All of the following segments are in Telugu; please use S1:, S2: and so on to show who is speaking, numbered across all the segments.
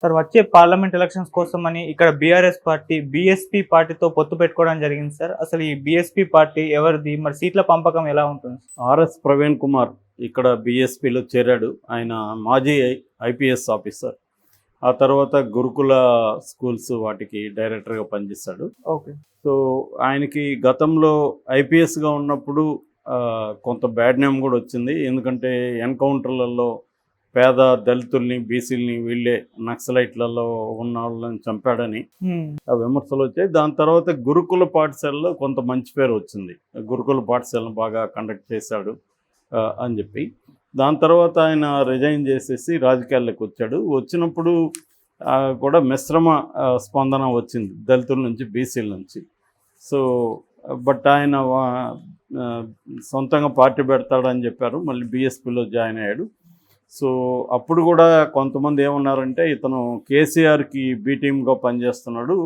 S1: సార్ వచ్చే పార్లమెంట్ ఎలక్షన్స్ కోసమని ఇక్కడ బీఆర్ఎస్ పార్టీ బీఎస్పీ పార్టీతో పొత్తు పెట్టుకోవడం జరిగింది సార్. అసలు ఈ బీఎస్పీ పార్టీ ఎవరిది? మరి సీట్ల పంపకం ఎలా ఉంటుంది?
S2: ఆర్ఎస్ ప్రవీణ్ కుమార్ ఇక్కడ బీఎస్పీలో చేరాడు. ఆయన మాజీ ఐపీఎస్ ఆఫీసర్. ఆ తర్వాత గురుకుల స్కూల్స్ వాటికి డైరెక్టర్గా పనిచేశాడు.
S1: ఓకే.
S2: సో ఆయనకి గతంలో ఐపీఎస్గా ఉన్నప్పుడు కొంత బ్యాడ్ నేమ్ కూడా వచ్చింది. ఎందుకంటే ఎన్కౌంటర్లలో పేద దళితుల్ని, బీసీలని వీళ్ళే నక్సలైట్లలో ఉన్న వాళ్ళని చంపాడని విమర్శలు వచ్చాయి. దాని తర్వాత గురుకుల పాఠశాలలో కొంత మంచి పేరు వచ్చింది. గురుకుల పాఠశాలను బాగా కండక్ట్ చేశాడు అని చెప్పి. దాని తర్వాత ఆయన రిజైన్ చేసేసి రాజకీయాల్లోకి వచ్చాడు. వచ్చినప్పుడు కూడా మిశ్రమ స్పందన వచ్చింది దళితుల నుంచి, బీసీల నుంచి. సో బట్ ఆయన సొంతంగా పార్టీ పెడతాడని చెప్పారు. మళ్ళీ బీఎస్పీలో జాయిన్ అయ్యాడు. సో అప్పుడు కూడా కొంతమంది ఏమన్నారంటే ఇతను కేసీఆర్కి బీ టీమ్గా పనిచేస్తున్నాడు,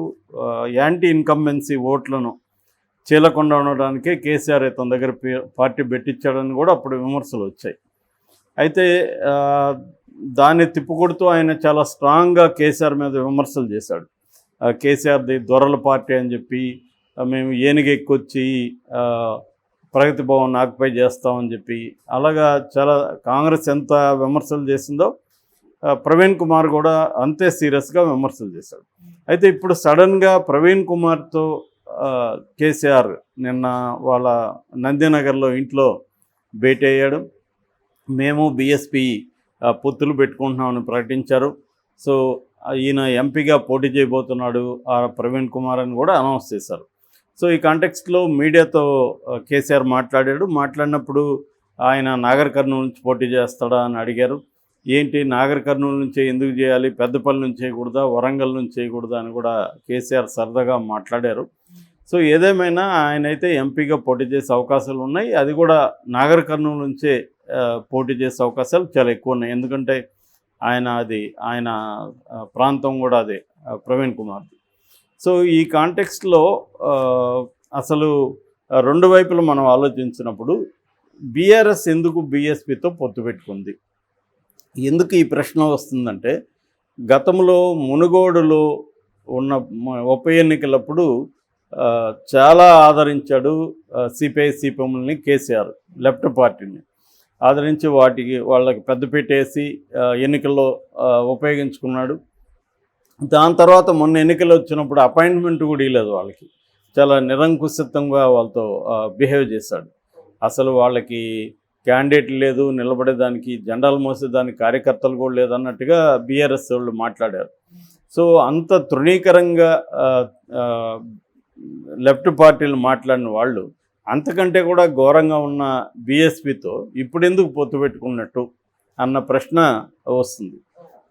S2: యాంటీ ఇన్కంబెన్సీ ఓట్లను చీలకుండా ఉండడానికే కేసీఆర్ ఇతని దగ్గర పార్టీ పెట్టించాడని కూడా అప్పుడు విమర్శలు వచ్చాయి. అయితే దాన్ని తిప్పుకొడుతూ ఆయన చాలా స్ట్రాంగ్గా కేసీఆర్ మీద విమర్శలు చేశాడు. కేసీఆర్ది దొరల పార్టీ అని చెప్పి, మేము ఏనుగెక్కొచ్చి ప్రగతి భవన్ ఆక్యుపై చేస్తామని చెప్పి, అలాగా చాలా కాంగ్రెస్ ఎంత విమర్శలు చేసిందో ప్రవీణ్ కుమార్ కూడా అంతే సీరియస్గా విమర్శలు చేశాడు. అయితే ఇప్పుడు సడన్గా ప్రవీణ్ కుమార్తో కేసీఆర్ నిన్న వాళ్ళ నందినగర్లో ఇంట్లో భేటీ అయ్యాడు. మేము బీఎస్పీ పొత్తులు పెట్టుకుంటున్నామని ప్రకటించారు. సో ఈయన ఎంపీగా పోటీ చేయబోతున్నాడు ప్రవీణ్ కుమార్ అని కూడా అనౌన్స్ చేశారు. సో ఈ కాంటెక్స్ట్లో మీడియాతో కేసీఆర్ మాట్లాడినప్పుడు ఆయన నాగర్ కర్నూలు నుంచి పోటీ చేస్తాడా అని అడిగారు. ఏంటి నాగర్ కర్నూలు నుంచే ఎందుకు చేయాలి, పెద్దపల్లి నుంచి చేయకూడదా, వరంగల్ నుంచి చేయకూడదా అని కూడా కేసీఆర్ సరదాగా మాట్లాడారు. సో ఏదేమైనా ఆయనైతే ఎంపీగా పోటీ చేసే అవకాశాలు ఉన్నాయి. అది కూడా నాగర్ కర్నూలు నుంచే పోటీ చేసే అవకాశాలు చాలా ఎక్కువ ఉన్నాయి. ఎందుకంటే ఆయన ప్రాంతం కూడా అదే ప్రవీణ్ కుమార్ది. సో ఈ కాంటెక్స్ట్లో అసలు రెండు వైపులు మనం ఆలోచించినప్పుడు బీఆర్ఎస్ ఎందుకు బీఎస్పీతో పొత్తు పెట్టుకుంది? ఎందుకు ఈ ప్రశ్న వస్తుందంటే, గతంలో మునుగోడులో ఉన్న ఉప ఎన్నికలప్పుడు చాలా ఆదరించాడు సిపిఐ సిపిఎంని కేసీఆర్. లెఫ్ట్ పార్టీని ఆదరించి వాళ్ళకి పెద్దపీట వేసి ఎన్నికల్లో ఉపయోగించుకున్నాడు. దాని తర్వాత మొన్న ఎన్నికలు వచ్చినప్పుడు అపాయింట్మెంట్ కూడా ఇవ్వలేదు వాళ్ళకి. చాలా నిరంకుశితంగా వాళ్ళతో బిహేవ్ చేశాడు. అసలు వాళ్ళకి క్యాండిడేట్ లేదు, నిలబడేదానికి జెండాలు మోసేదానికి కార్యకర్తలు కూడా లేదన్నట్టుగా బీఆర్ఎస్ వాళ్ళు మాట్లాడారు. సో అంత తృణీకరంగా లెఫ్ట్ పార్టీలు మాట్లాడిన వాళ్ళు అంతకంటే కూడా ఘోరంగా ఉన్న బీఎస్పీతో ఇప్పుడు ఎందుకు పొత్తు పెట్టుకున్నట్టు అన్న ప్రశ్న వస్తుంది.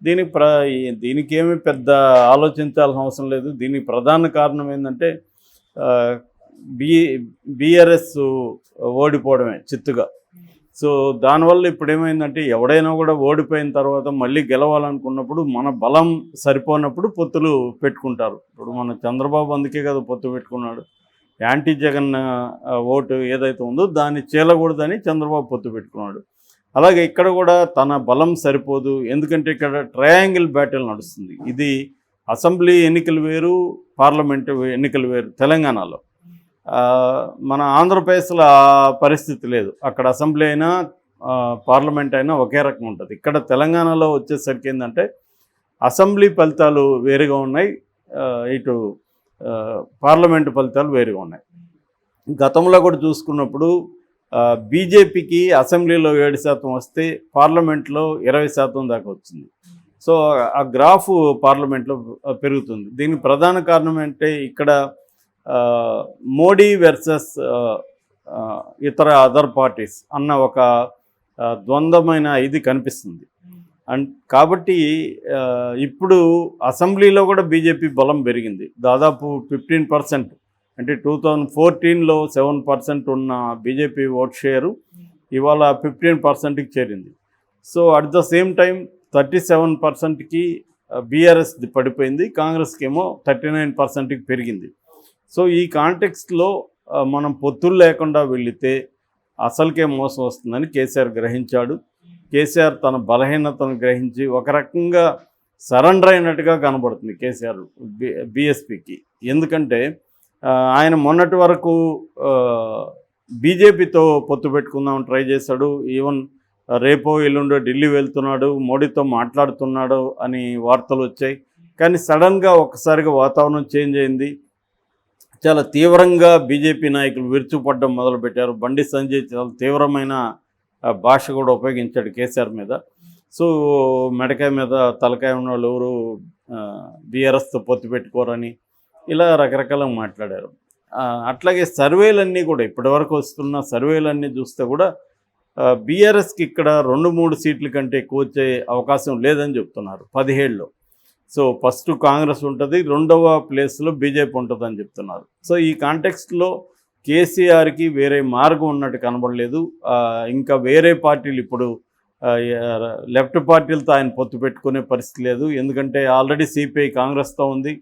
S2: దీనికి ఏమీ పెద్ద ఆలోచించాల్సిన అవసరం లేదు. దీనికి ప్రధాన కారణం ఏంటంటే బీఆర్ఎస్ ఓడిపోవడమే చిత్తుగా. సో దానివల్ల ఇప్పుడు ఏమైందంటే ఎవడైనా కూడా ఓడిపోయిన తర్వాత మళ్ళీ గెలవాలనుకున్నప్పుడు మన బలం సరిపోనప్పుడు పొత్తులు పెట్టుకుంటారు. ఇప్పుడు మన చంద్రబాబు అందుకే కదా పొత్తు పెట్టుకున్నాడు. యాంటీ జగన్ ఓటు ఏదైతే ఉందో దాన్ని చీలకూడదని చంద్రబాబు పొత్తు పెట్టుకున్నాడు. అలాగే ఇక్కడ కూడా తన బలం సరిపోదు. ఎందుకంటే ఇక్కడ ట్రయాంగిల్ బ్యాటిల్ నడుస్తుంది. ఇది అసెంబ్లీ ఎన్నికలు వేరు, పార్లమెంటు ఎన్నికలు వేరు. తెలంగాణలో మన ఆంధ్రప్రదేశ్లో పరిస్థితి లేదు. అక్కడ అసెంబ్లీ అయినా పార్లమెంట్ అయినా ఒకే రకంగా ఉంటుంది. ఇక్కడ తెలంగాణలో వచ్చేసరికి ఏంటంటే అసెంబ్లీ ఫలితాలు వేరుగా ఉన్నాయి, ఇటు పార్లమెంటు ఫలితాలు వేరుగా ఉన్నాయి. గతంలో కూడా చూసుకున్నప్పుడు బీజేపీకి అసెంబ్లీలో 7% వస్తే పార్లమెంట్లో 20% దాకా వచ్చింది. సో ఆ గ్రాఫ్ పార్లమెంట్లో పెరుగుతుంది. దీనికి ప్రధాన కారణం అంటే ఇక్కడ మోడీ వర్సెస్ ఇతర అదర్ పార్టీస్ అన్న ఒక ద్వంద్వమైన ఇది కనిపిస్తుంది. కాబట్టి ఇప్పుడు అసెంబ్లీలో కూడా బీజేపీ బలం పెరిగింది. దాదాపు 15%, అంటే 2014లో 7% ఉన్న బీజేపీ ఓట్ షేరు ఇవాళ 15%కి చేరింది. So at the same time 37%కి బీఆర్ఎస్ పడిపోయింది, కాంగ్రెస్కి ఏమో 39%కి పెరిగింది. సో ఈ కాంటెక్స్ట్లో మనం పొత్తులు లేకుండా వెళితే అసలుకే మోసం వస్తుందని కేసీఆర్ గ్రహించాడు. కేసీఆర్ తన బలహీనతను గ్రహించి ఒక రకంగా సరెండర్ అయినట్టుగా కనబడుతుంది కేసీఆర్ బీఎస్పీకి. ఎందుకంటే ఆయన మొన్నటి వరకు బీజేపీతో పొత్తు పెట్టుకుందామని ట్రై చేశాడు. ఈవెన్ రేపో ఎల్లుండో ఢిల్లీ వెళ్తున్నాడు, మోడీతో మాట్లాడుతున్నాడు అని వార్తలు వచ్చాయి. కానీ సడన్గా ఒక్కసారిగా వాతావరణం చేంజ్ అయింది. చాలా తీవ్రంగా బీజేపీ నాయకులు విరుచుపడడం మొదలుపెట్టారు. బండి సంజయ్ చాలా తీవ్రమైన భాష కూడా ఉపయోగించాడు కేసీఆర్ మీద. సో మెడకాయ మీద తలకాయ ఉన్న వాళ్ళు ఎవరు బీఆర్ఎస్తో పొత్తు పెట్టుకోరని ఇలా రకరకాలుగా మాట్లాడారు. అట్లాగే సర్వేలన్నీ కూడా ఇప్పటివరకు వస్తున్న సర్వేలన్నీ చూస్తే కూడా బీఆర్ఎస్కి ఇక్కడ 2-3 సీట్ల కంటే ఎక్కువ వచ్చే అవకాశం లేదని చెప్తున్నారు 17లో. సో ఫస్ట్ కాంగ్రెస్ ఉంటుంది, రెండవ ప్లేస్లో బీజేపీ ఉంటుందని చెప్తున్నారు. సో ఈ కాంటెక్స్ట్లో కేసీఆర్కి వేరే మార్గం ఉన్నట్టు కనబడలేదు. ఇంకా వేరే పార్టీలు ఇప్పుడు లెఫ్ట్ పార్టీలతో ఆయన పొత్తు పెట్టుకునే పరిస్థితి లేదు. ఎందుకంటే ఆల్రెడీ సిపిఐ కాంగ్రెస్తో ఉంది,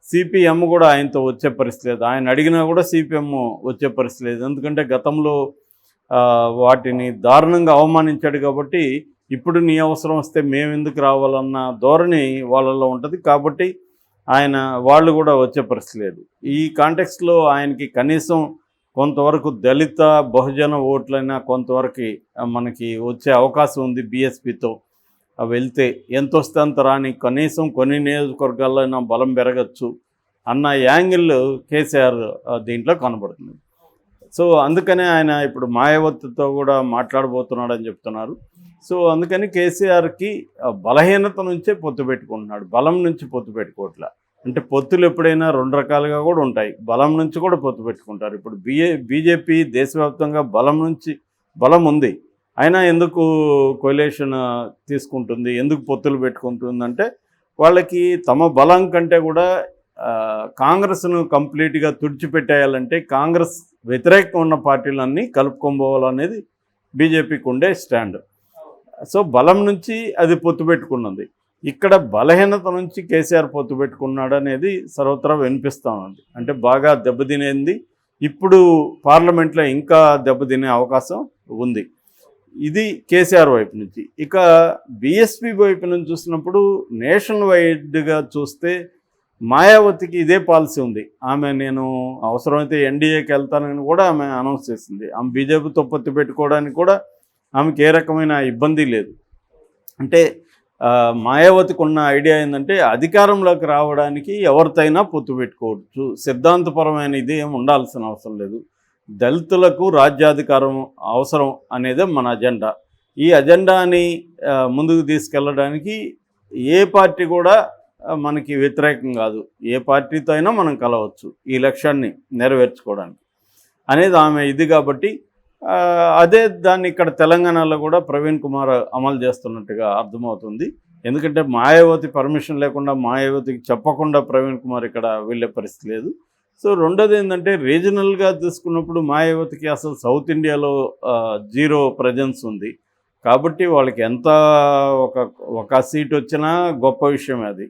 S2: సిపిఎం కూడా ఆయనతో వచ్చే పరిస్థితి లేదు. ఆయన అడిగినా కూడా సిపిఎం వచ్చే పరిస్థితి లేదు. ఎందుకంటే గతంలో వాటిని దారుణంగా అవమానించాడు కాబట్టి ఇప్పుడు నీ అవసరం వస్తే మేము ఎందుకు రావాలన్న ధోరణి వాళ్ళల్లో ఉంటుంది. కాబట్టి వాళ్ళు కూడా వచ్చే పరిస్థితి లేదు. ఈ కాంటెక్స్ట్లో ఆయనకి కనీసం కొంతవరకు దళిత బహుజన ఓట్లైనా కొంతవరకు మనకి వచ్చే అవకాశం ఉంది. బీఎస్పీతో వెళ్తే ఎంత వస్తే అంత రాని, కనీసం కొన్ని నియోజకవర్గాల్లో అయినా బలం పెరగచ్చు అన్న యాంగిల్ కేసీఆర్ దీంట్లో కనబడుతుంది. సో అందుకనే ఆయన ఇప్పుడు మాయావతితో కూడా మాట్లాడబోతున్నాడని చెప్తున్నారు. సో అందుకని కేసీఆర్కి బలహీనత నుంచే పొత్తు పెట్టుకుంటున్నాడు, బలం నుంచి పొత్తు పెట్టుకోవట్లా. అంటే పొత్తులు ఎప్పుడైనా 2 రకాలుగా కూడా ఉంటాయి. బలం నుంచి కూడా పొత్తు పెట్టుకుంటారు. ఇప్పుడు బీజేపీ దేశవ్యాప్తంగా బలం ఉంది, అయినా ఎందుకు కొలేషన్ తీసుకుంటుంది, ఎందుకు పొత్తులు పెట్టుకుంటుందంటే వాళ్ళకి తమ బలం కంటే కూడా కాంగ్రెస్ను కంప్లీట్గా తుడిచిపెట్టేయాలంటే కాంగ్రెస్ వ్యతిరేకంగా ఉన్న పార్టీలన్నీ కలుపుకోబోవాలనేది బీజేపీకి ఉండే స్టాండ్. సో బలం నుంచి అది పొత్తు పెట్టుకున్నది. ఇక్కడ బలహీనత నుంచి కేసీఆర్ పొత్తు పెట్టుకున్నాడు అనేది సర్వత్రా వినిపిస్తూ ఉంది. అంటే బాగా దెబ్బతినేది. ఇప్పుడు పార్లమెంట్లో ఇంకా దెబ్బతినే అవకాశం ఉంది. ఇది కేసీఆర్ వైపు నుంచి. ఇక బీఎస్పీ వైపు నుంచి చూసినప్పుడు నేషనల్ వైడ్గా చూస్తే మాయావతికి ఇదే పాలసీ ఉంది. నేను అవసరమైతే ఎన్డీఏకి వెళ్తానని కూడా ఆమె అనౌన్స్ చేసింది. ఆమె బీజేపీతో పొత్తు పెట్టుకోవడానికి కూడా ఆమెకి ఏ రకమైన ఇబ్బంది లేదు. అంటే మాయావతికి ఉన్న ఐడియా ఏంటంటే అధికారంలోకి రావడానికి ఎవరితోనైనా పొత్తు పెట్టుకోవచ్చు, సిద్ధాంతపరమైన ఇది ఏమి ఉండాల్సిన అవసరం లేదు, దళితులకు రాజ్యాధికారం అవసరం అనేదే మన అజెండా. ఈ అజెండాని ముందుకు తీసుకెళ్ళడానికి ఏ పార్టీ కూడా మనకి వ్యతిరేకం కాదు, ఏ పార్టీతో అయినా మనం కలవచ్చు ఈ లక్ష్యాన్ని నెరవేర్చుకోవడానికి అనేది ఆమె ఇది. కాబట్టి అదే దాన్ని ఇక్కడ తెలంగాణలో కూడా ప్రవీణ్ కుమార్ అమలు చేస్తున్నట్టుగా అర్థమవుతుంది. ఎందుకంటే మాయావతి పర్మిషన్ లేకుండా, మాయావతికి చెప్పకుండా ప్రవీణ్ కుమార్ ఇక్కడ వెళ్ళే పరిస్థితి లేదు. సో రెండోది ఏంటంటే రీజనల్గా తీసుకున్నప్పుడు మాయావతికి అసలు సౌత్ ఇండియాలో 0 ప్రజెన్స్ ఉంది. కాబట్టి వాళ్ళకి ఎంత ఒక సీట్ వచ్చినా గొప్ప విషయమే. అది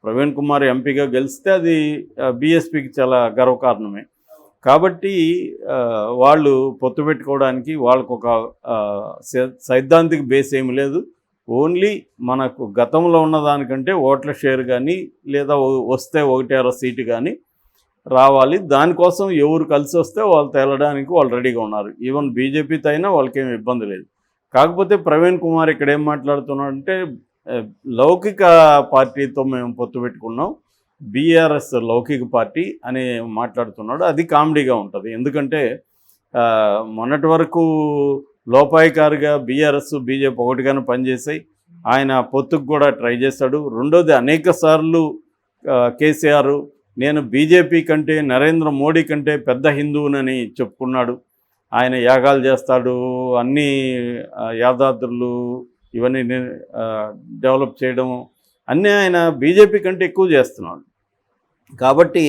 S2: ప్రవీణ్ కుమార్ ఎంపీగా గెలిస్తే అది బీఎస్పీకి చాలా గర్వకారణమే. కాబట్టి వాళ్ళు పొత్తు పెట్టుకోవడానికి వాళ్ళకు ఒక సైద్ధాంతిక బేస్ ఏమి లేదు. ఓన్లీ మనకు గతంలో ఉన్నదానికంటే ఓట్ల షేర్ కానీ లేదా వస్తే 1-6 సీటు కానీ రావాలి. దానికోసం ఎవరు కలిసి వస్తే వాళ్ళు తేలడానికి వాళ్ళు రెడీగా ఉన్నారు. ఈవెన్ బీజేపీతో అయినా వాళ్ళకేమి ఇబ్బంది లేదు. కాకపోతే ప్రవీణ్ కుమార్ ఇక్కడ ఏం మాట్లాడుతున్నాడంటే లౌకిక పార్టీతో మేము పొత్తు పెట్టుకున్నాం, బీఆర్ఎస్ లౌకిక పార్టీ అని మాట్లాడుతున్నాడు. అది కామెడీగా ఉంటుంది. ఎందుకంటే మొన్నటి వరకు లోపాయికారిగా బీఆర్ఎస్ బీజేపీ ఒకటిగానే పనిచేసాయి. ఆయన పొత్తుకు కూడా ట్రై చేశాడు. రెండోది అనేక సార్లు కేసీఆర్ నేను బీజేపీ కంటే నరేంద్ర మోడీ కంటే పెద్ద హిందువునని చెప్పుకున్నాడు. ఆయన యాగాలు చేస్తాడు, అన్ని యాదాద్రులు ఇవన్నీ డెవలప్ చేయడం అన్నీ ఆయన బీజేపీ కంటే ఎక్కువ చేస్తున్నాడు. కాబట్టి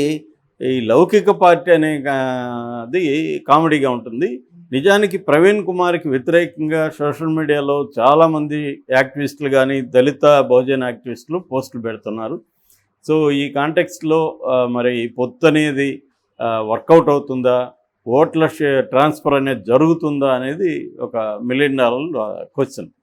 S2: ఈ లౌకిక పార్టీ అనేది కామెడీగా ఉంటుంది. నిజానికి ప్రవీణ్ కుమార్కి వ్యతిరేకంగా సోషల్ మీడియాలో చాలామంది యాక్టివిస్టులు కానీ దళిత బహుజన యాక్టివిస్టులు పోస్టులు పెడుతున్నారు. సో ఈ కాంటెక్స్ట్లో మరి పొత్తు అనేది వర్కౌట్ అవుతుందా, ఓట్ల ట్రాన్స్ఫర్ అనేది జరుగుతుందా అనేది ఒక $1 మిలియన్ క్వశ్చన్.